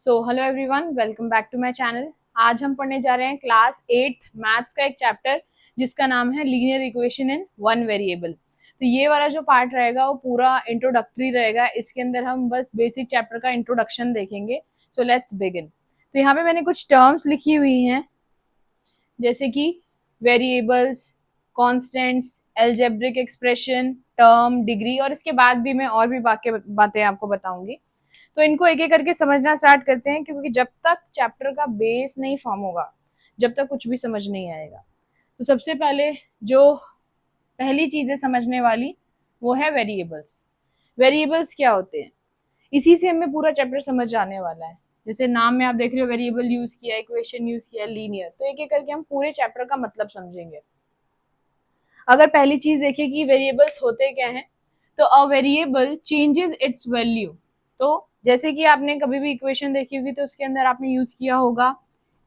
So hello everyone, welcome back to my channel. आज हम पढ़ने जा रहे हैं क्लास 8 मैथ्स का एक चैप्टर जिसका नाम है linear equation in one variable. तो ये वाला जो पार्ट रहेगा वो पूरा इंट्रोडक्टरी रहेगा। इसके अंदर हम बस बेसिक चैप्टर का इंट्रोडक्शन देखेंगे। So let's begin. तो यहाँ पे मैंने कुछ टर्म्स लिखी हुई हैं जैसे कि variables, constants, algebraic expression, term, degree, और इसके बाद भी मैं और भी बातें आपको बताऊंगी। तो इनको एक एक करके समझना स्टार्ट करते हैं, क्योंकि जब तक चैप्टर का बेस नहीं फॉर्म होगा, जब तक कुछ भी समझ नहीं आएगा। तो सबसे पहले जो पहली चीज है समझने वाली वो है वेरिएबल्स। वेरिएबल्स क्या होते हैं, इसी से हमें पूरा चैप्टर समझ आने वाला है। जैसे नाम में आप देख रहे हो वेरिएबल यूज किया, इक्वेशन यूज किया, लीनियर, तो एक एक करके हम पूरे चैप्टर का मतलब समझेंगे। अगर पहली चीज देखिए कि वेरिएबल्स होते क्या हैं, तो a variable changes it's value. तो जैसे कि आपने कभी भी इक्वेशन देखी होगी तो उसके अंदर आपने यूज किया होगा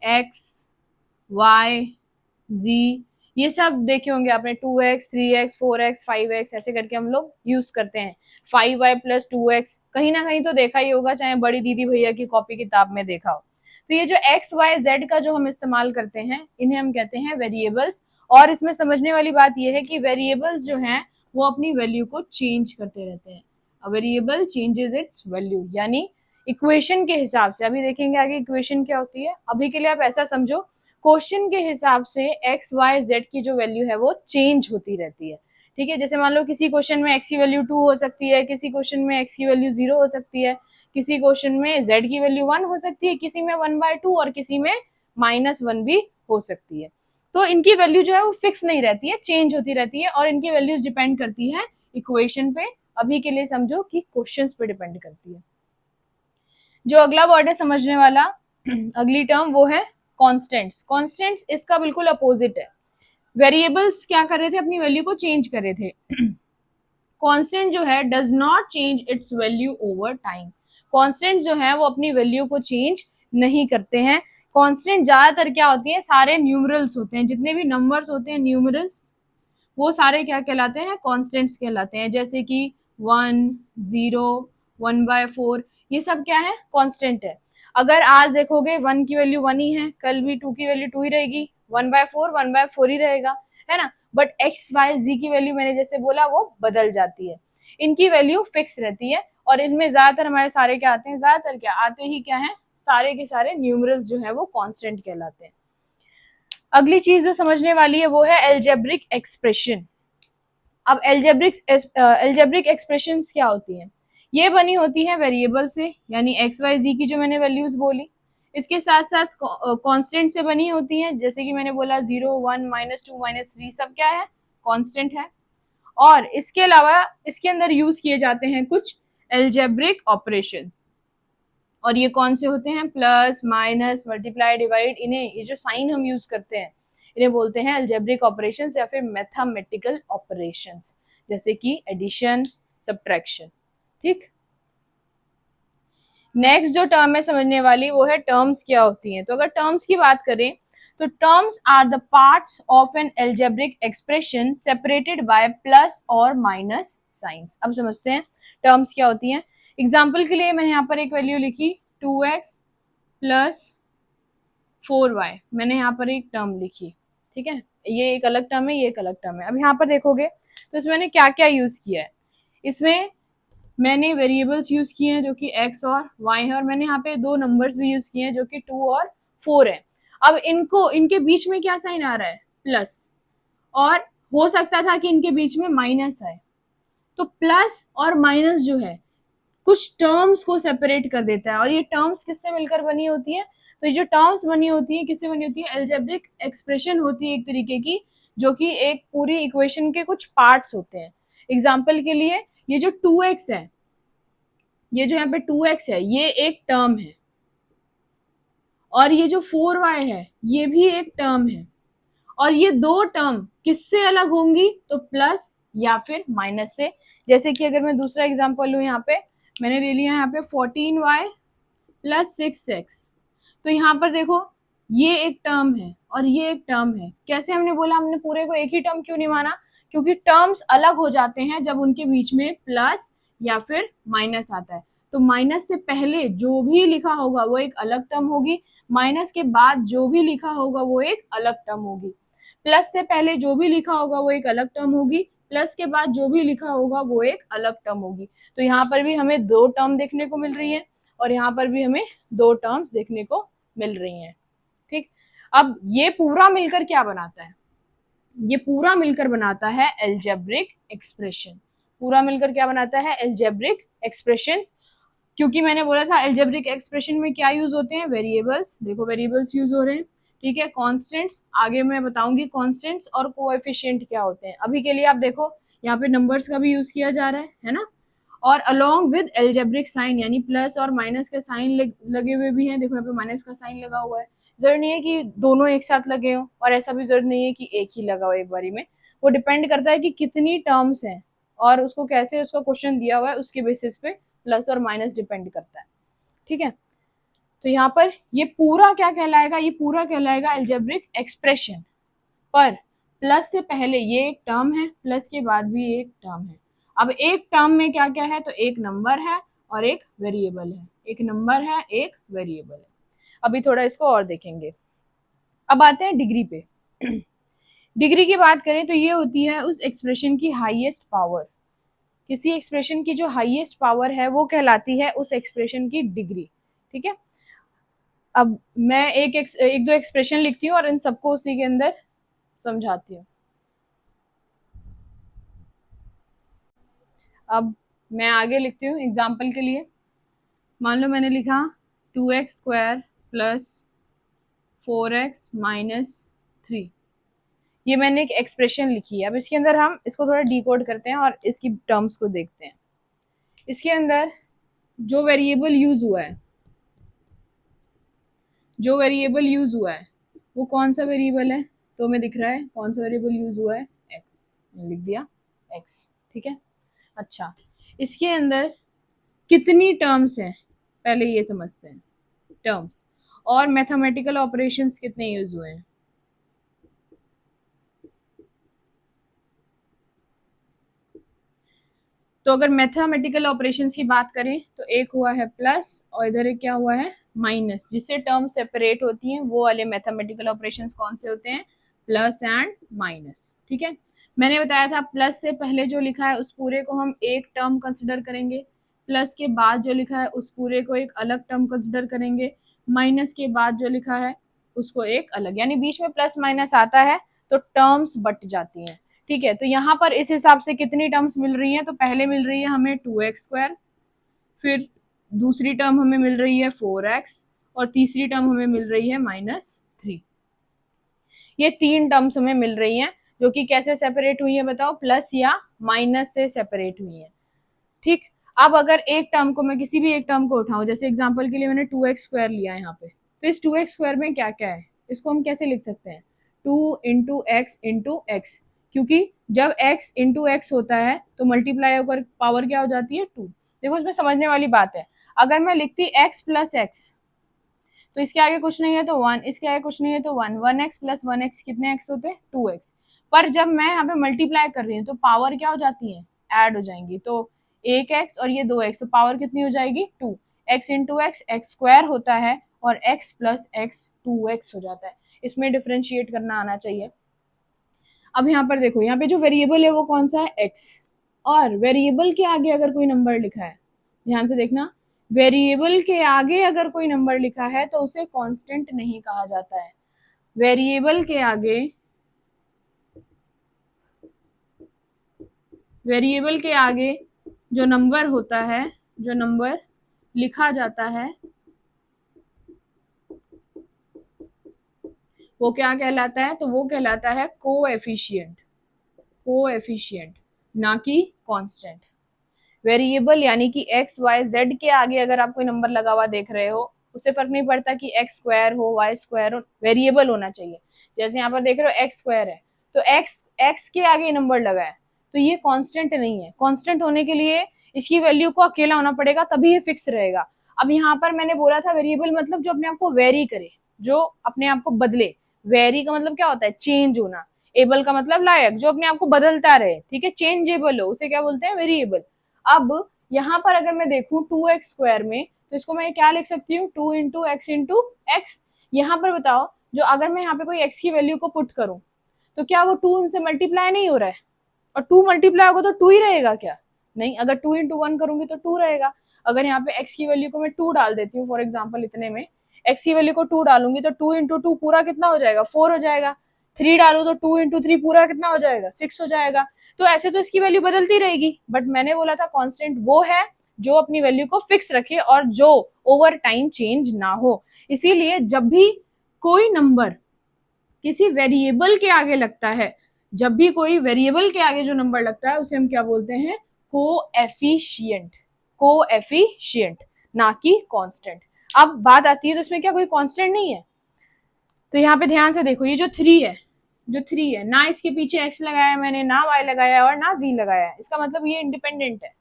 x, y, z, ये सब देखे होंगे आपने, 2x, 3x, 4x, 5x, ऐसे करके हम लोग यूज करते हैं। 5y प्लस 2x कहीं ना कहीं तो देखा ही होगा, चाहे बड़ी दीदी भैया की कॉपी किताब में देखा हो। तो ये जो x, y, z का जो हम इस्तेमाल करते हैं, इन्हें हम कहते हैं वेरिएबल्स। और इसमें समझने वाली बात यह है कि वेरिएबल्स जो हैं वो अपनी वैल्यू को चेंज करते रहते हैं। A variable changes it's value, यानी इक्वेशन के हिसाब से। अभी देखेंगे आगे इक्वेशन क्या होती है। अभी के लिए आप ऐसा समझो, क्वेश्चन के हिसाब से एक्स वाई जेड की जो वैल्यू है वो चेंज होती रहती है। ठीक है, जैसे मान लो किसी क्वेश्चन में एक्स की वैल्यू 2 हो सकती है, किसी क्वेश्चन में एक्स की वैल्यू 0 हो सकती है, किसी क्वेश्चन में जेड की वैल्यू 1 हो सकती है, किसी में 1/2 और किसी में -1 भी हो सकती है। तो इनकी वैल्यू जो है वो फिक्स नहीं रहती है, चेंज होती रहती है, और इनकी वैल्यूज डिपेंड करती है इक्वेशन पे। अभी के लिए समझो कि क्वेश्चंस पे डिपेंड करती है। जो अगला वर्ड है समझने वाला अगली टर्म, वो है कॉन्स्टेंट्स। कॉन्स्टेंट्स इसका बिल्कुल अपोजिट है। वेरिएबल्स क्या कर रहे थे, अपनी वैल्यू को चेंज कर रहे थे। कांस्टेंट जो है does not change it's value over time. Constant जो है वो अपनी वैल्यू को चेंज नहीं करते हैं। कांस्टेंट ज्यादातर क्या होती है, सारे न्यूमरल्स होते हैं, जितने भी नंबर्स होते हैं न्यूमरल्स, वो सारे क्या कहलाते हैं, कांस्टेंट्स कहलाते हैं। जैसे कि 1, 0, 1/4, ये सब क्या है, कांस्टेंट है। अगर आज देखोगे 1 की वैल्यू 1 ही है, कल भी 2 की वैल्यू 2 ही रहेगी, 1/4 ही रहेगा, है ना। बट एक्स वाई जी की वैल्यू मैंने जैसे बोला वो बदल जाती है, इनकी वैल्यू फिक्स रहती है। और इनमें ज्यादातर हमारे सारे क्या आते हैं, ज्यादातर क्या आते ही क्या है, सारे के सारे न्यूमरल्स जो है वो कांस्टेंट कहलाते हैं। अगली चीज जो समझने वाली है वो है एल्जेब्रिक एक्सप्रेशन। अब एल्जेब्रिक एक्सप्रेशंस क्या होती हैं, ये बनी होती है वेरिएबल से, यानी एक्स वाई जी की जो मैंने वैल्यूज बोली, इसके साथ साथ कांस्टेंट से बनी होती हैं। जैसे कि मैंने बोला 0, 1, -2, -3 सब क्या है, कांस्टेंट है। और इसके अलावा इसके अंदर यूज किए जाते हैं कुछ एल्जेब्रिक ऑपरेशंस। और ये कौन से होते हैं, प्लस, माइनस, मल्टीप्लाई, डिवाइड, इन्हें ये जो साइन हम यूज करते हैं इन्हें बोलते हैं एल्जेब्रिक ऑपरेशंस या फिर मैथमेटिकल ऑपरेशंस, जैसे कि एडिशन, सब्ट्रैक्शन। ठीक, नेक्स्ट जो टर्म है समझने वाली वो है टर्म्स क्या होती हैं। तो अगर टर्म्स की बात करें तो terms are the parts of an algebraic expression separated by plus और माइनस साइंस। अब समझते हैं टर्म्स क्या होती हैं। एग्जाम्पल के लिए मैंने यहाँ पर एक वैल्यू लिखी 2x प्लस 4y, मैंने यहाँ पर एक टर्म लिखी, ठीक है, ये एक अलग टर्म है, ये एक अलग टर्म है। अब यहाँ पर देखोगे तो इसमें मैंने क्या क्या यूज किया है, इसमें मैंने वेरिएबल्स यूज किए हैं जो कि x और y है, और मैंने यहाँ पे दो नंबर्स भी यूज किए हैं जो कि 2 और 4 है। अब इनको, इनके बीच में क्या साइन आ रहा है, प्लस, और हो सकता था कि इनके बीच में माइनस आए। तो प्लस और माइनस जो है कुछ टर्म्स को सेपरेट कर देता है, और ये टर्म्स किससे मिलकर बनी होती है, तो ये जो टर्म्स बनी होती है किससे बनी होती है, एल्जेब्रिक एक्सप्रेशन होती है एक तरीके की, जो कि एक पूरी इक्वेशन के कुछ पार्ट्स होते हैं। एग्जाम्पल के लिए ये जो 2x है, ये जो यहाँ पे 2x है ये एक टर्म है, और ये जो 4y है ये भी एक टर्म है। और ये दो टर्म किससे अलग होंगी, तो प्लस या फिर माइनस से। जैसे कि अगर मैं दूसरा एग्जांपल लूं, यहाँ पे मैंने ले लिया यहाँ पे 14y प्लस 6x, तो यहाँ पर देखो ये एक टर्म है और ये एक टर्म है। कैसे हमने बोला, हमने पूरे को एक ही टर्म क्यों नहीं माना, क्योंकि टर्म्स अलग हो जाते हैं जब उनके बीच में प्लस या फिर माइनस आता है। तो माइनस से पहले जो भी लिखा होगा वो एक अलग टर्म होगी, माइनस के बाद जो भी लिखा होगा वो एक अलग टर्म होगी। प्लस से पहले जो भी लिखा होगा वो एक अलग टर्म होगी, प्लस के बाद जो भी लिखा होगा वो एक अलग टर्म होगी। तो यहाँ पर भी हमें दो टर्म देखने को मिल रही है और यहाँ पर भी हमें दो टर्म्स देखने को मिल रही हैं। ठीक, अब ये पूरा मिलकर क्या बनाता है? ये पूरा मिलकर बनाता है एल्जेब्रिक एक्सप्रेशन। पूरा मिलकर क्या बनाता है? Algebraic expression. क्योंकि मैंने बोला था एल्जेब्रिक एक्सप्रेशन में क्या यूज होते हैं? वेरिएबल्स। देखो वेरिएबल्स यूज हो रहे हैं, ठीक है। कांस्टेंट्स आगे मैं बताऊंगी, कांस्टेंट्स और कोएफिशिएंट क्या होते हैं। अभी के लिए आप देखो यहाँ पे नंबर्स का भी यूज किया जा रहा है ना। और अलोंग विद एल्जेब्रिक साइन, यानी प्लस और माइनस के साइन लगे हुए भी हैं। देखो यहाँ पे माइनस का साइन लगा हुआ है। जरूर नहीं है कि दोनों एक साथ लगे हो, और ऐसा भी जरूर नहीं है कि एक ही लगा हो एक बारी में। वो डिपेंड करता है कि कितनी टर्म्स हैं और उसको कैसे उसका क्वेश्चन दिया हुआ है उसके बेसिस पे प्लस और माइनस डिपेंड करता है, ठीक है। तो यहाँ पर ये पूरा क्या कहलाएगा? ये पूरा कहलाएगा एल्जेब्रिक एक्सप्रेशन। पर प्लस से पहले ये एक टर्म है, प्लस के बाद भी एक टर्म है। अब एक टर्म में क्या क्या है? तो एक नंबर है और एक वेरिएबल है। एक नंबर है, एक वेरिएबल है। अभी थोड़ा इसको और देखेंगे। अब आते हैं डिग्री पे। डिग्री की बात करें तो ये होती है उस एक्सप्रेशन की हाईएस्ट पावर। किसी एक्सप्रेशन की जो हाईएस्ट पावर है वो कहलाती है उस एक्सप्रेशन की डिग्री, ठीक है। अब मैं एक दो एक्सप्रेशन लिखती हूँ और इन सबको उसी के अंदर समझाती हूँ। अब मैं आगे लिखती हूँ एग्जाम्पल के लिए। मान लो मैंने लिखा 2x² प्लस 4x माइनस 3। ये मैंने एक एक्सप्रेशन लिखी है। अब इसके अंदर हम इसको थोड़ा डिकोड करते हैं और इसकी टर्म्स को देखते हैं। इसके अंदर जो वेरिएबल यूज हुआ है, जो वेरिएबल यूज हुआ है वो कौन सा वेरिएबल है? तो हमें दिख रहा है कौन सा वेरिएबल यूज हुआ है, x। लिख दिया x, ठीक है। अच्छा, इसके अंदर कितनी टर्म्स हैं पहले ये समझते हैं। टर्म्स और मैथमेटिकल ऑपरेशंस कितने यूज हुए हैं? तो अगर मैथमेटिकल ऑपरेशंस की बात करें तो एक हुआ है प्लस और इधर एक क्या हुआ है, माइनस। जिससे टर्म सेपरेट होती हैं वो वाले मैथमेटिकल ऑपरेशंस कौन से होते हैं? प्लस एंड माइनस, ठीक है। मैंने बताया था प्लस से पहले जो लिखा है उस पूरे को हम एक टर्म कंसिडर करेंगे, प्लस के बाद जो लिखा है उस पूरे को एक अलग टर्म कंसिडर करेंगे, माइनस के बाद जो लिखा है उसको एक अलग। यानी बीच में प्लस माइनस आता है तो टर्म्स बट जाती हैं, ठीक है। तो यहाँ पर इस हिसाब से कितनी टर्म्स मिल रही हैं? तो पहले मिल रही है हमें 2x², फिर दूसरी टर्म हमें मिल रही है 4x और तीसरी टर्म हमें मिल रही है -3। ये तीन टर्म्स हमें मिल रही हैं जो कि कैसे सेपरेट हुई है बताओ? प्लस या माइनस से सेपरेट हुई है, ठीक। अब अगर एक टर्म को मैं किसी भी एक टर्म को उठाऊं, जैसे एग्जांपल के लिए मैंने 2x² लिया है यहाँ पे, तो इस 2x² में क्या क्या है इसको हम कैसे लिख सकते हैं? 2 इंटू एक्स इंटू एक्स, क्योंकि जब x इंटू एक्स होता है तो मल्टीप्लाई होकर पावर क्या हो जाती है? 2। देखो इसमें समझने वाली बात है। अगर मैं लिखती x प्लस एक्स तो इसके आगे कुछ नहीं है तो 1, इसके आगे कुछ नहीं है तो 1, 1x प्लस 1x कितने x होते हैं? 2x। पर जब मैं यहाँ पे मल्टीप्लाई कर रही हूँ तो पावर क्या हो जाती है? ऐड हो जाएंगी। तो 1x और ये 2x, तो पावर कितनी हो जाएगी? 2। x into x x square होता है और x प्लस एक्स 2x हो जाता है। इसमें डिफ्रेंशिएट करना आना चाहिए। अब यहाँ पर देखो, यहाँ पे जो वेरिएबल है वो कौन सा है? x। और वेरिएबल के आगे अगर कोई नंबर लिखा है, ध्यान से देखना, वेरिएबल के आगे अगर कोई नंबर लिखा है तो उसे कांस्टेंट नहीं कहा जाता है। वेरिएबल के आगे, वेरिएबल के आगे जो नंबर होता है, जो नंबर लिखा जाता है वो क्या कहलाता है? तो वो कहलाता है कोएफिशिएंट। कोएफिशिएंट, ना कि कांस्टेंट। वेरिएबल यानी कि एक्स वाई जेड के आगे अगर आप कोई नंबर लगा हुआ देख रहे हो, उससे फर्क नहीं पड़ता कि एक्स स्क्वायर हो वाई स्क्वायर हो, वेरिएबल होना चाहिए। जैसे यहाँ पर देख रहे हो एक्स स्क्वायर है तो एक्स एक्स के आगे नंबर लगा है तो ये कांस्टेंट नहीं है। कांस्टेंट होने के लिए इसकी वैल्यू को अकेला होना पड़ेगा तभी ये फिक्स रहेगा। अब यहाँ पर मैंने बोला था वेरिएबल मतलब जो अपने आप को वेरी करे, जो अपने आप को बदले। वेरी का मतलब क्या होता है? चेंज होना। एबल का मतलब लायक, जो अपने आप को बदलता रहे, ठीक है। चेंजेबल हो उसे क्या बोलते हैं? वेरिएबल। अब यहाँ पर अगर मैं देखूं 2x² में, तो इसको मैं क्या लिख सकती हूँ, 2 इंटू एक्स इंटू एक्स। यहाँ पर बताओ, जो अगर मैं यहाँ पे कोई x की वैल्यू को पुट करूं, तो क्या वो 2 उनसे मल्टीप्लाई नहीं हो रहा है? और 2 मल्टीप्लाई होगा तो 2 ही रहेगा क्या? नहीं, अगर 2 इंटू 1 करूंगी तो 2 रहेगा। अगर यहाँ पे x की वैल्यू को मैं 2 डाल देती हूँ, फॉर एग्जाम्पल इतने में x की वैल्यू को 2 डालूंगी तो 2 इंटू 2 पूरा कितना हो जाएगा, 4 हो जाएगा। 3 डालू तो 2 इंटू 3 पूरा कितना हो जाएगा, 6 हो जाएगा। तो ऐसे तो इसकी वैल्यू बदलती रहेगी, बट मैंने बोला था कांस्टेंट वो है जो अपनी वैल्यू को फिक्स रखे और जो ओवर टाइम चेंज ना हो। इसीलिए जब भी कोई नंबर किसी वेरिएबल के आगे लगता है, जब भी कोई वेरिएबल के आगे जो नंबर लगता है उसे हम क्या बोलते हैं, कोएफिशिएंट। कोएफिशिएंट, ना कि कांस्टेंट। अब बात आती है तो इसमें क्या कोई कांस्टेंट नहीं है? तो यहाँ पे ध्यान से देखो, ये जो 3 है, जो 3 है ना, इसके पीछे x लगाया मैंने, ना y लगाया और ना z लगाया है, इसका मतलब ये इंडिपेंडेंट है।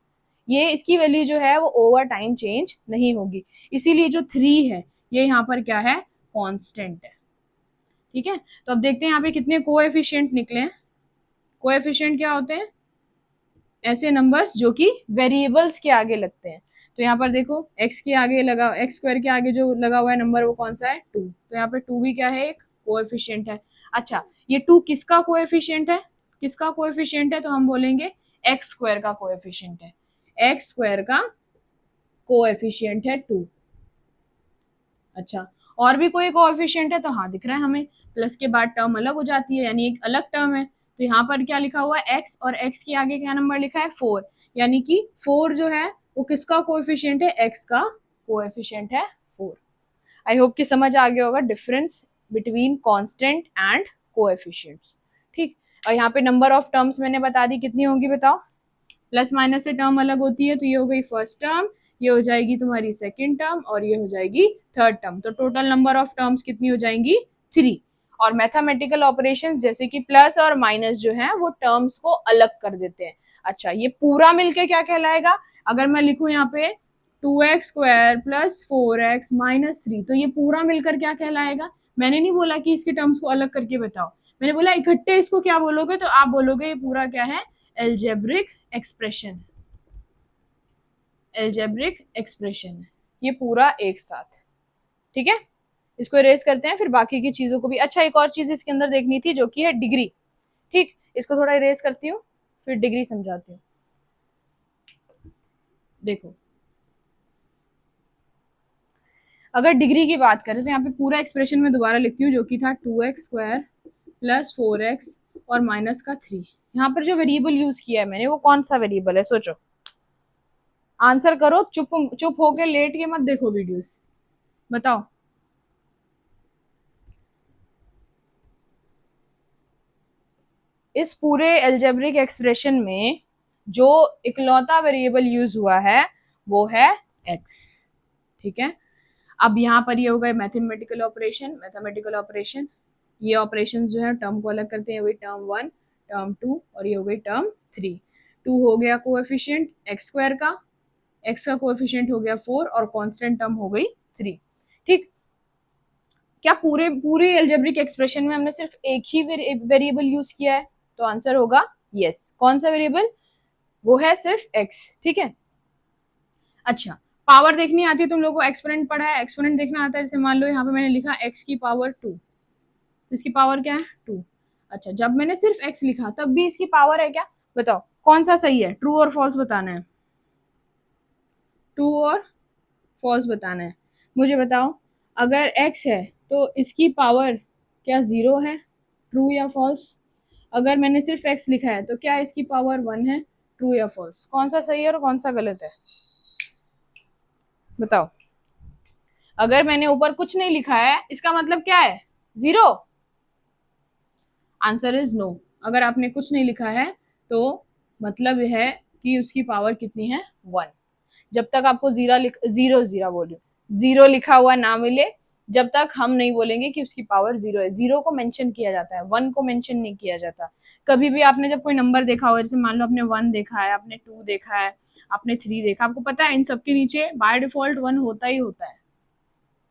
ये इसकी वैल्यू जो है वो ओवर टाइम चेंज नहीं होगी। इसीलिए जो 3 है ये यहाँ पर क्या है, कांस्टेंट है। ठीक है, तो अब देखते हैं यहाँ पे कितने कोएफिशिएंट निकले हैं। कोएफिशिएंट क्या होते हैं, ऐसे नंबर्स जो कि वेरिएबल्स के आगे लगते हैं। तो यहाँ पर देखो x के आगे लगा, x² के आगे जो लगा हुआ है नंबर वो कौन सा है, 2। तो यहाँ पर 2 भी क्या है, एक कोएफिशिएंट है। अच्छा, ये 2 किसका कोएफिशिएंट है, किसका कोएफिशिएंट है, तो हम बोलेंगे x² का कोएफिशिएंट है। x² का कोएफिशिएंट है 2। अच्छा, और भी कोई कोएफिशिएंट है, तो हाँ दिख रहा है हमें, प्लस के बाद टर्म अलग हो जाती है, यानी एक अलग टर्म है। तो यहाँ पर क्या लिखा हुआ है, x, और x के आगे क्या नंबर लिखा है, 4, यानी कि 4 जो है वो किसका कोएफिशिएंट है, x का कोएफिशिएंट है 4। आई होप कि समझ आ गया होगा difference between constant and coefficients. ठीक, और यहाँ पे नंबर ऑफ टर्म्स मैंने बता दी कितनी होगी, बताओ। प्लस माइनस से टर्म अलग होती है, तो ये हो गई फर्स्ट टर्म, ये हो जाएगी तुम्हारी सेकेंड टर्म, और ये हो जाएगी थर्ड टर्म। तो टोटल नंबर ऑफ टर्म्स कितनी हो जाएंगी, 3। और मैथमेटिकल ऑपरेशंस जैसे कि प्लस और माइनस जो है वो टर्म्स को अलग कर देते हैं। अच्छा, ये पूरा मिलके क्या कहलाएगा, अगर मैं लिखूं यहाँ पे 2x² प्लस 4x माइनस 3, तो ये पूरा मिलकर क्या कहलाएगा। मैंने नहीं बोला कि इसके टर्म्स को अलग करके बताओ, मैंने बोला इकट्ठे इसको क्या बोलोगे, तो आप बोलोगे ये पूरा क्या है, एल्जेब्रिक एक्सप्रेशन। एल्जेब्रिक एक्सप्रेशन, ये पूरा एक साथ। ठीक है, इसको इरेज करते हैं, फिर बाकी की चीजों को भी। अच्छा, एक और चीज इसके अंदर देखनी थी जो कि है डिग्री। ठीक, इसको थोड़ा इरेज करती हूँ, फिर डिग्री समझाती हूँ। देखो, अगर डिग्री की बात करें तो यहाँ पे पूरा एक्सप्रेशन में दोबारा लिखती हूँ, जो कि था 2x² प्लस 4x और माइनस का 3। यहाँ पर जो वेरिएबल यूज किया है मैंने वो कौन सा वेरिएबल है, सोचो, आंसर करो, चुप चुप होके लेट के मत देखो वीडियोस, बताओ। इस पूरे एल्जेब्रिक एक्सप्रेशन में जो इकलौता वेरिएबल यूज हुआ है वो है x। ठीक है, अब यहाँ पर ये हो गए मैथमेटिकल ऑपरेशन। मैथमेटिकल ऑपरेशन, ये ऑपरेशन जो है टर्म को अलग करते हैं, वही टर्म 1, टर्म 2 और ये हो गई टर्म 3। 2 हो गया कोएफिशिएंट x² का, x का कोएफिशिएंट हो गया 4 और कांस्टेंट टर्म हो गई 3। ठीक, क्या पूरे पूरे एल्जेब्रिक एक्सप्रेशन में हमने सिर्फ एक ही वेरिएबल यूज किया है, तो आंसर होगा यस। कौन सा वेरिएबल, वो है सिर्फ x। ठीक है, अच्छा, पावर देखनी आती है तुम लोगों को, एक्सपोनेंट पढ़ा है, एक्सपोनेंट देखना आता है। जैसे मान लो यहाँ पे मैंने लिखा x की पावर 2, तो इसकी पावर क्या है, 2। अच्छा, जब मैंने सिर्फ x लिखा तब भी इसकी पावर है क्या, बताओ कौन सा सही है, ट्रू और फॉल्स बताना है, ट्रू और फॉल्स बताना है। मुझे बताओ, अगर x है तो इसकी पावर क्या 0 है, ट्रू या फॉल्स। अगर मैंने सिर्फ x लिखा है तो क्या इसकी पावर 1 है, ट्रू या फॉल्स। कौन सा सही है और कौन सा गलत है, बताओ। अगर मैंने ऊपर कुछ नहीं लिखा है इसका मतलब क्या है, 0। Answer is no. अगर आपने कुछ नहीं लिखा है तो मतलब है कि उसकी पावर कितनी है, 1। जब तक आपको जीरो लिखा हुआ ना मिले, जब तक हम नहीं बोलेंगे कि उसकी पावर 0 है। 0 को मेंशन किया जाता है, 1 को मेंशन नहीं किया जाता। कभी भी आपने जब कोई नंबर देखा हो, जैसे मान लो आपने 1 देखा है, आपने 2 देखा है, आपने 3 देखा, आपको पता है इन सबके नीचे बाय डिफॉल्ट 1 होता ही होता है।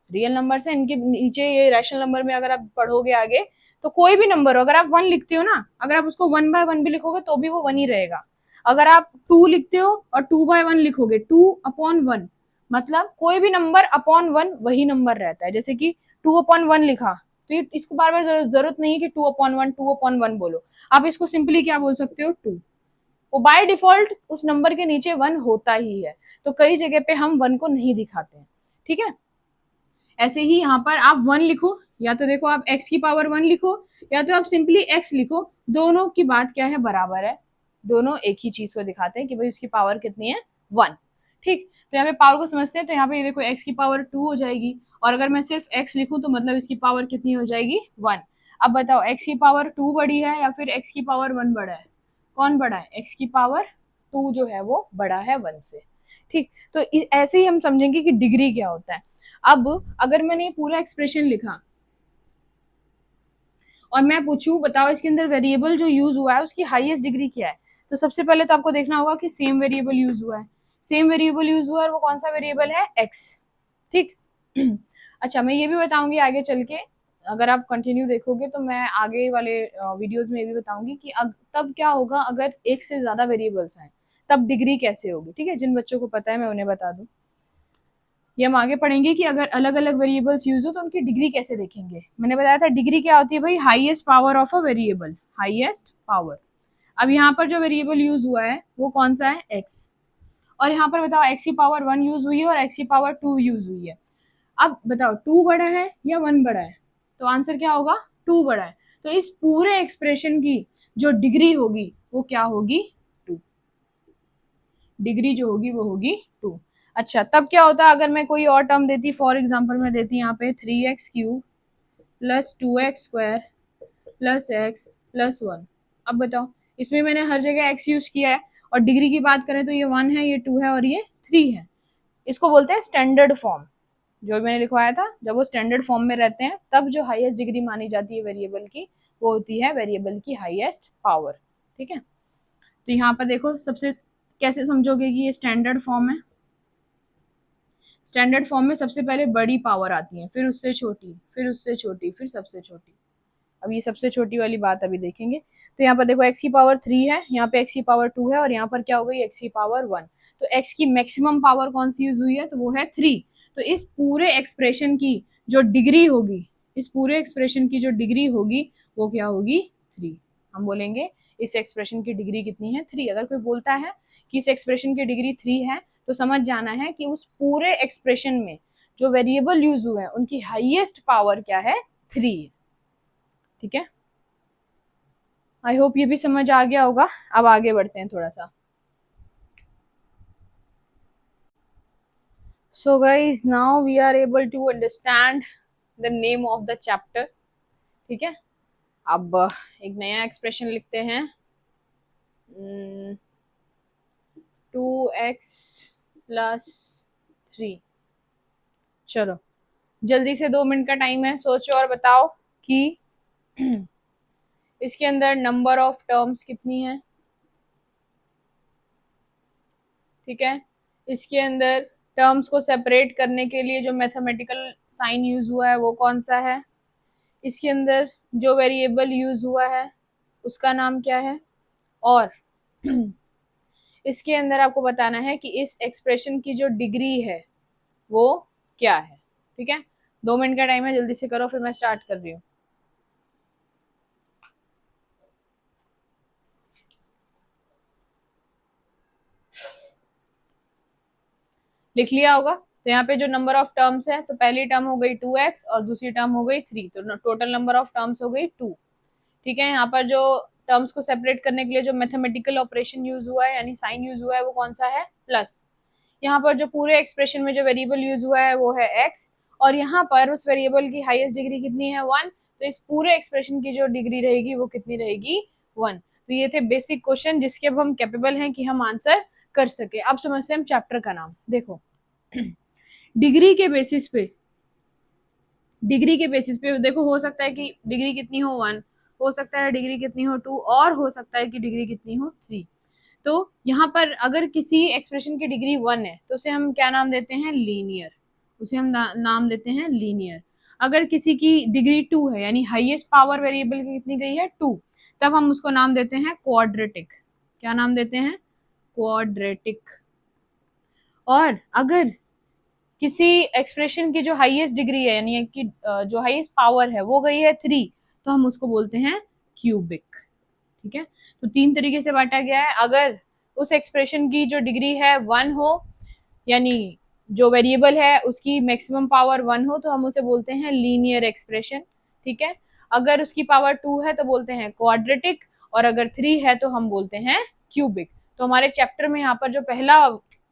रियल नंबर से इनके नीचे ये रैशनल नंबर में अगर आप पढ़ोगे आगे, तो कोई भी नंबर हो, अगर आप 1 लिखते हो ना, अगर आप उसको 1/1 भी लिखोगे तो भी वो 1 ही रहेगा। अगर आप 2 लिखते हो और 2/1 लिखोगे, 2/1, मतलब कोई भी नंबर अपॉन 1 वही नंबर रहता है। जैसे कि 2/1 लिखा, तो ये इसको बार बार जरूरत नहीं है कि 2/1 2/1 बोलो, आप इसको सिंपली क्या बोल सकते हो, 2। वो बाय डिफॉल्ट उस नंबर के नीचे 1 होता ही है, तो कई जगह पे हम 1 को नहीं दिखाते हैं, ठीक है। ऐसे ही यहाँ पर आप 1 लिखो, या तो देखो आप x की पावर 1 लिखो, या तो आप सिंपली x लिखो, दोनों की बात क्या है, बराबर है, दोनों एक ही चीज को दिखाते हैं कि भाई उसकी पावर कितनी है, 1। ठीक, तो यहाँ पे पावर को समझते हैं, तो यहाँ पे देखो x की पावर 2 हो जाएगी, और अगर मैं सिर्फ x लिखूं तो मतलब इसकी पावर कितनी हो जाएगी, 1। अब बताओ x की पावर 2 बड़ी है या फिर x की पावर 1 बड़ा है, कौन बड़ा है, x की पावर 2 जो है वो बड़ा है 1 से। ठीक, तो ऐसे ही हम समझेंगे कि डिग्री क्या होता है। अब अगर मैंने ये पूरा एक्सप्रेशन लिखा और मैं पूछूं बताओ इसके अंदर वेरिएबल जो यूज हुआ है उसकी हाईएस्ट डिग्री क्या है, तो सबसे पहले तो आपको देखना होगा कि सेम वेरिएबल यूज हुआ है, सेम वेरिएबल यूज हुआ है, और वो कौन सा वेरिएबल है, एक्स। ठीक अच्छा, मैं ये भी बताऊंगी आगे चल के, अगर आप कंटिन्यू देखोगे तो मैं आगे वाले वीडियोस में ये भी बताऊंगी कि तब क्या होगा अगर एक से ज्यादा वेरिएबल्स हैं, तब डिग्री कैसे होगी। ठीक है, जिन बच्चों को पता है मैं उन्हें बता दूं, ये हम आगे पढ़ेंगे कि अगर अलग अलग वेरिएबल्स यूज हो तो उनकी डिग्री कैसे देखेंगे। मैंने बताया था डिग्री क्या होती है भाई, highest power of a variable, highest power. अब यहाँ पर जो वेरिएबल यूज हुआ है वो कौन सा है, एक्स, और यहाँ पर बताओ एक्स की पावर 1 यूज हुई है और एक्स की पावर 2 यूज हुई है। अब बताओ 2 बड़ा है या 1 बड़ा है, तो आंसर क्या होगा, 2 बड़ा है। तो इस पूरे एक्सप्रेशन की जो डिग्री होगी वो क्या होगी, 2, डिग्री जो होगी वो होगी 2। अच्छा, तब क्या होता अगर मैं कोई और टर्म देती, फॉर एग्जाम्पल मैं देती यहाँ पे 3x³ plus 2x² plus x plus 1। अब बताओ, इसमें मैंने हर जगह x यूज किया है, और डिग्री की बात करें तो ये 1 है, ये 2 है और ये 3 है। इसको बोलते हैं स्टैंडर्ड फॉर्म, जो मैंने लिखवाया था, जब वो स्टैंडर्ड फॉर्म में रहते हैं तब जो हाईएस्ट डिग्री मानी जाती है वेरिएबल की, वो होती है वेरिएबल की हाईएस्ट पावर। ठीक है, तो यहाँ पर देखो सबसे कैसे समझोगे कि ये स्टैंडर्ड फॉर्म है। स्टैंडर्ड फॉर्म में सबसे पहले बड़ी पावर आती है, फिर उससे छोटी, फिर उससे छोटी, फिर सबसे छोटी। अब ये सबसे छोटी वाली बात अभी देखेंगे। तो यहाँ पर देखो x की पावर 3 है, यहाँ पे x की पावर 2 है, और यहाँ पर क्या हो गई, x की पावर 1। तो x की मैक्सिमम पावर कौन सी यूज हुई है, तो वो है 3। तो इस पूरे एक्सप्रेशन की जो डिग्री होगी, इस पूरे एक्सप्रेशन की जो डिग्री होगी वो क्या होगी, 3। हम बोलेंगे इस एक्सप्रेशन की डिग्री कितनी है, 3। अगर कोई बोलता है कि इस एक्सप्रेशन की डिग्री 3 है, तो समझ जाना है कि उस पूरे एक्सप्रेशन में जो वेरिएबल यूज हुए हैं उनकी हाईएस्ट पावर क्या है, 3। ठीक है, आई होप ये भी समझ आ गया होगा। अब आगे बढ़ते हैं थोड़ा सा। So guys now we are able to understand the name of the chapter. ठीक है, अब एक नया एक्सप्रेशन लिखते हैं, 2x+3। चलो जल्दी से, 2 मिनट का टाइम है, सोचो और बताओ कि इसके अंदर नंबर ऑफ टर्म्स कितनी है। ठीक है, इसके अंदर टर्म्स को सेपरेट करने के लिए जो मैथमेटिकल साइन यूज हुआ है वो कौन सा है, इसके अंदर जो वेरिएबल यूज हुआ है उसका नाम क्या है, और इसके अंदर आपको बताना है कि इस एक्सप्रेशन की जो डिग्री है वो क्या है। ठीक है, 2 मिनट का टाइम है, जल्दी से करो, फिर मैं स्टार्ट कर रही हूँ। लिख लिया होगा, तो यहाँ पे जो नंबर ऑफ टर्म्स है, तो पहली टर्म हो गई 2x और दूसरी टर्म हो गई 3, तो टोटल नंबर ऑफ टर्म्स हो गई 2। ठीक है, यहाँ पर जो टर्म्स को सेपरेट करने के लिए जो मैथमेटिकल ऑपरेशन यूज हुआ है यानी साइन यूज हुआ है वो कौन सा है, प्लस। यहाँ पर जो पूरे एक्सप्रेशन में जो वेरिएबल यूज हुआ है वो है x, और यहाँ पर उस वेरिएबल की हाईएस्ट डिग्री कितनी है, 1। तो इस पूरे एक्सप्रेशन की जो डिग्री रहेगी वो कितनी रहेगी, 1। तो ये थे बेसिक क्वेश्चन जिसके अब हम कैपेबल हैं कि हम आंसर कर सके। अब समझते हैं हम चैप्टर का नाम। देखो डिग्री के बेसिस पे, डिग्री के बेसिस पे देखो, हो सकता है कि डिग्री कितनी हो, 1, हो सकता है डिग्री कितनी हो, 2, और हो सकता है कि डिग्री कितनी हो, 3। तो यहाँ पर अगर किसी एक्सप्रेशन की डिग्री 1 है तो उसे हम क्या नाम देते हैं, लीनियर, उसे हम नाम देते हैं लीनियर। अगर किसी की डिग्री 2 है यानी हाईएस्ट पावर वेरिएबल की कितनी गई है, 2, तब हम उसको नाम देते हैं क्वाड्रेटिक। क्या नाम देते हैं, क्वाड्रेटिक। और अगर किसी एक्सप्रेशन की जो हाईएस्ट डिग्री है यानी कि जो हाईएस्ट पावर है वो गई है 3, तो हम उसको बोलते हैं क्यूबिक। ठीक है, तो 3 तरीके से बांटा गया है। अगर उस एक्सप्रेशन की जो डिग्री है 1 हो, यानी जो वेरिएबल है उसकी मैक्सिमम पावर 1 हो, तो हम उसे बोलते हैं लीनियर एक्सप्रेशन। ठीक है, अगर उसकी पावर 2 है तो बोलते हैं क्वाड्रेटिक, और अगर 3 है तो हम बोलते हैं क्यूबिक। तो हमारे चैप्टर में यहाँ पर जो पहला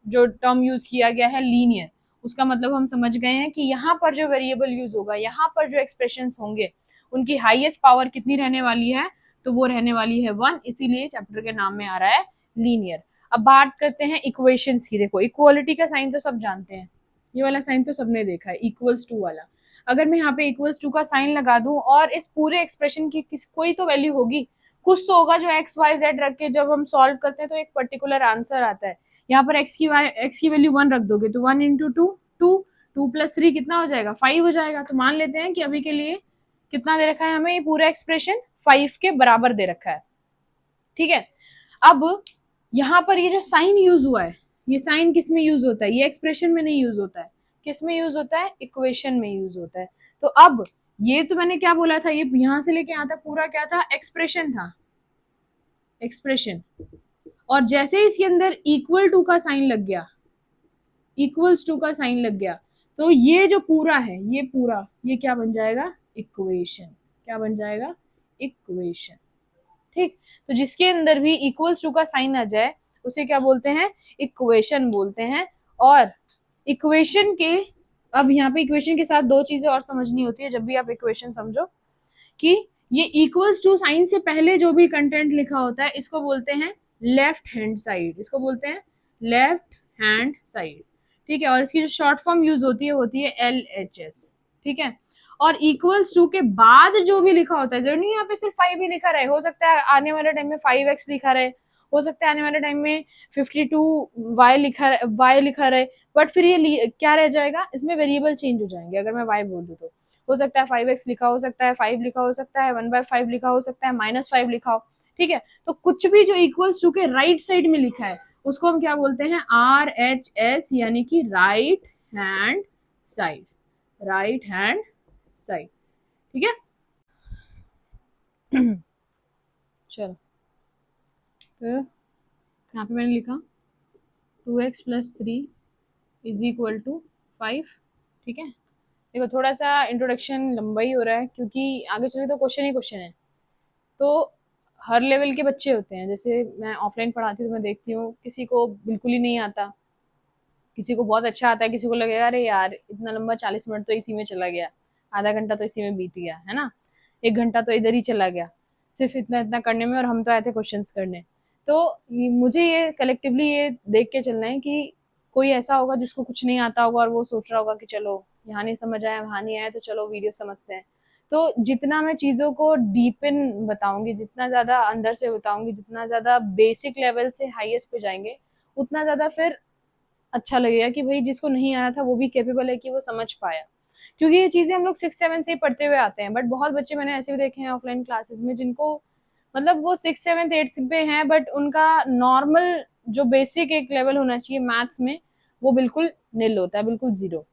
जो टर्म यूज किया गया है लीनियर, उसका मतलब हम समझ गए हैं कि यहाँ पर जो वेरिएबल यूज होगा, यहाँ पर जो एक्सप्रेशन होंगे, उनकी हाईएस्ट पावर कितनी रहने वाली है, तो वो रहने वाली है 1, इसीलिए चैप्टर के नाम में आ रहा है लीनियर। अब बात करते हैं इक्वेशंस की। देखो, इक्वालिटी का साइन तो सब जानते हैं, ये वाला साइन तो सबने देखा है, इक्वल्स टू वाला। अगर मैं यहाँ पे इक्वल्स टू का साइन लगा दूं और इस पूरे एक्सप्रेशन की कोई तो वैल्यू होगी, कुछ तो होगा जो एक्स वाई जेड रख के जब हम सॉल्व करते हैं तो एक पर्टिकुलर आंसर आता है। यहाँ पर एक्स की वैल्यू 1 रख दोगे तो 1 इंटू टू, 2 प्लस 3 कितना हो जाएगा, 5 हो जाएगा। तो मान लेते हैं कि अभी के लिए कितना दे रखा है हमें, ये पूरा एक्सप्रेशन 5 के बराबर दे रखा है। ठीक है, अब यहाँ पर ये जो साइन यूज हुआ है, ये साइन किस में यूज होता है, ये एक्सप्रेशन में नहीं यूज होता है, किस में यूज होता है, इक्वेशन में यूज होता है। तो अब ये तो मैंने क्या बोला था, ये यहां से लेके यहां तक पूरा क्या था, एक्सप्रेशन था, एक्सप्रेशन। और जैसे इसके अंदर इक्वल टू का साइन लग गया, इक्वल्स टू का साइन लग गया, तो ये जो पूरा है, ये पूरा ये क्या बन जाएगा, इक्वेशन। क्या बन जाएगा, इक्वेशन। ठीक, तो जिसके अंदर भी इक्वल्स टू का साइन आ जाए उसे क्या बोलते हैं, इक्वेशन बोलते हैं। और इक्वेशन के, अब यहाँ पे इक्वेशन के साथ दो चीजें और समझनी होती है जब भी आप इक्वेशन समझो, कि ये इक्वल्स टू साइन से पहले जो भी कंटेंट लिखा होता है इसको बोलते हैं लेफ्ट हैंड साइड, इसको बोलते हैं लेफ्ट हैंड साइड। ठीक है, और इसकी जो शॉर्ट फॉर्म यूज होती है LHS। ठीक है, और इक्वल्स टू के बाद जो भी लिखा होता है, जरूरी नहीं यहाँ पे सिर्फ 5 ही लिखा रहे, हो सकता है आने वाले टाइम में 5x लिखा रहे, हो सकता है आने वाले टाइम में 52y लिखा रहे, बट फिर ये क्या रह जाएगा, इसमें वेरिएबल चेंज हो जाएंगे। अगर मैं y बोल दूँ तो हो सकता है 5x लिखा हो सकता है, 5 लिखा हो सकता है, 1/5 लिखा हो सकता है, -5 लिखा हो। ठीक है, तो कुछ भी जो इक्वल्स टू के राइट साइड में लिखा है उसको हम क्या बोलते हैं, RHS, यानी कि right hand side, right hand side. ठीक है, चलो, तो यहाँ पे मैंने लिखा 2x + 3 = 5। ठीक है, देखो थोड़ा सा इंट्रोडक्शन लंबा ही हो रहा है क्योंकि आगे चले तो क्वेश्चन ही क्वेश्चन है। तो हर लेवल के बच्चे होते हैं, जैसे मैं ऑफलाइन पढ़ाती हूँ तो मैं देखती हूँ किसी को बिल्कुल ही नहीं आता, किसी को बहुत अच्छा आता है, किसी को लगेगा अरे यार इतना लंबा 40 मिनट तो इसी में चला गया, आधा घंटा तो इसी में बीत गया है ना, 1 घंटा तो इधर ही चला गया सिर्फ इतना इतना करने में, और हम तो आए थे क्वेश्चंस करने। तो मुझे ये कलेक्टिवली ये देख के चलना है कि कोई ऐसा होगा जिसको कुछ नहीं आता होगा और वो सोच रहा होगा कि चलो यहाँ नहीं समझ आया वहाँ नहीं आया तो चलो वीडियो समझते हैं। तो जितना मैं चीज़ों को डीप इन बताऊंगी, जितना ज़्यादा अंदर से बताऊंगी, जितना ज़्यादा बेसिक लेवल से हाईएस्ट पे जाएंगे, उतना ज़्यादा फिर अच्छा लगेगा कि भाई जिसको नहीं आया था वो भी कैपेबल है कि वो समझ पाया। क्योंकि ये चीज़ें हम लोग 6-7 से ही पढ़ते हुए आते हैं, बट बहुत बच्चे मैंने ऐसे भी देखे हैं ऑफलाइन क्लासेस में जिनको मतलब वो 6, 7, 8 पे हैं, बट उनका नॉर्मल जो बेसिक एक लेवल होना चाहिए मैथ्स में वो बिल्कुल निल होता है, बिल्कुल जीरो।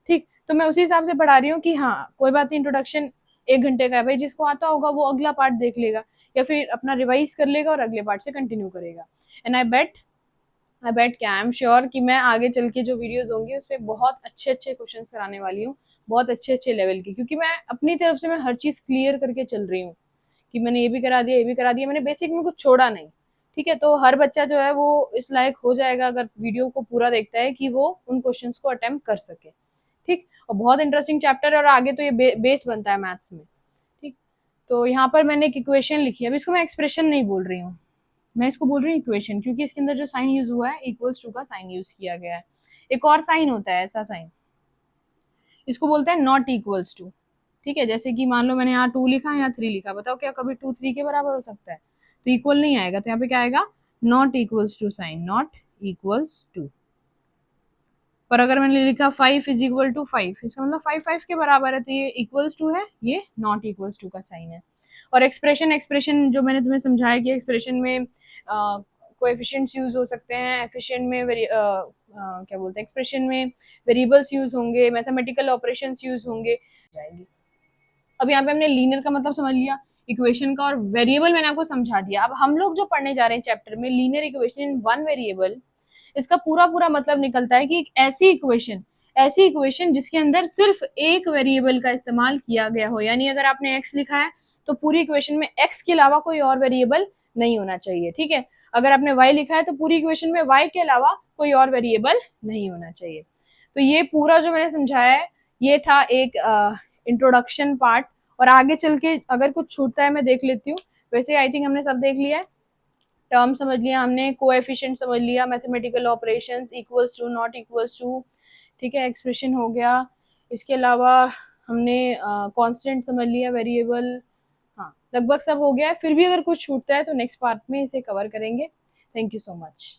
ठीक, तो मैं उसी हिसाब से पढ़ा रही हूँ कि हाँ कोई बात नहीं, इंट्रोडक्शन 1 घंटे का है भाई, जिसको आता होगा वो अगला पार्ट देख लेगा या फिर अपना रिवाइज कर लेगा और अगले पार्ट से कंटिन्यू करेगा। एंड आई बेट क्या आई एम श्योर कि मैं आगे चल के जो वीडियोस होंगी उसमें बहुत अच्छे अच्छे क्वेश्चन कराने वाली हूँ, बहुत अच्छे अच्छे लेवल की, क्योंकि मैं अपनी तरफ से मैं हर चीज़ क्लियर करके चल रही हूँ कि मैंने ये भी करा दिया, ये भी करा दिया, मैंने बेसिक में कुछ छोड़ा नहीं। ठीक है, तो हर बच्चा जो है वो इस लायक हो जाएगा अगर वीडियो को पूरा देखता है कि वो उन क्वेश्चंस को अटेम्प्ट कर सके। ठीक, और बहुत इंटरेस्टिंग चैप्टर है और आगे तो ये बेस बनता है मैथ्स में। ठीक, तो यहाँ पर मैंने एक इक्वेशन लिखी है, अब इसको मैं एक्सप्रेशन नहीं बोल रही हूँ, मैं इसको बोल रही हूँ इक्वेशन, क्योंकि इसके अंदर जो साइन यूज हुआ है इक्वल्स टू का साइन यूज किया गया है। एक और साइन होता है ऐसा साइन, इसको बोलते हैं नॉट इक्वल्स टू। ठीक है, जैसे कि मान लो मैंने यहाँ 2 लिखा है, यहाँ 3 लिखा, बताओ क्या कभी 2 3 के बराबर हो सकता है, तो इक्वल नहीं आएगा, तो यहाँ पे क्या आएगा, not equals to sign, not equals to. पर अगर मैंने लिखा 5 = 5, इसका मतलब 5 5 के बराबर है, तो ये इक्वल्स टू है, ये नॉट इक्वल्स टू का साइन है। और एक्सप्रेशन जो मैंने तुम्हें समझाया कि एक्सप्रेशन में कोएफिशिएंट्स यूज हो सकते हैं, एफिशिएंट में क्या बोलते हैं, एक्सप्रेशन में वेरिएबल्स यूज होंगे, मैथमेटिकल ऑपरेशंस यूज होंगे जाएंगी। अब यहाँ पे हमने लीनियर का मतलब समझ लिया, इक्वेशन का, और वेरिएबल मैंने आपको समझा दिया। अब हम लोग जो पढ़ने जा रहे हैं चैप्टर में linear equation in one variable, इसका पूरा पूरा मतलब निकलता है कि एक ऐसी इक्वेशन जिसके अंदर सिर्फ एक वेरिएबल का इस्तेमाल किया गया हो, यानी अगर आपने x लिखा है तो पूरी इक्वेशन में x के अलावा कोई और वेरिएबल नहीं होना चाहिए, ठीक है। अगर आपने y लिखा है तो पूरी इक्वेशन में y के अलावा कोई और वेरिएबल नहीं होना चाहिए। तो ये पूरा जो मैंने समझाया है ये था एक इंट्रोडक्शन पार्ट, और आगे चल के अगर कुछ छूटता है मैं देख लेती हूँ। वैसे आई थिंक हमने सब देख लिया है, टर्म समझ लिया हमने, कोएफिशिएंट समझ लिया, mathematical operations, equals to, not equals to, ठीक है, एक्सप्रेशन हो गया। इसके अलावा हमने कांस्टेंट समझ लिया, वेरिएबल, हाँ लगभग सब हो गया है। फिर भी अगर कुछ छूटता है तो नेक्स्ट पार्ट में इसे कवर करेंगे। Thank you so much.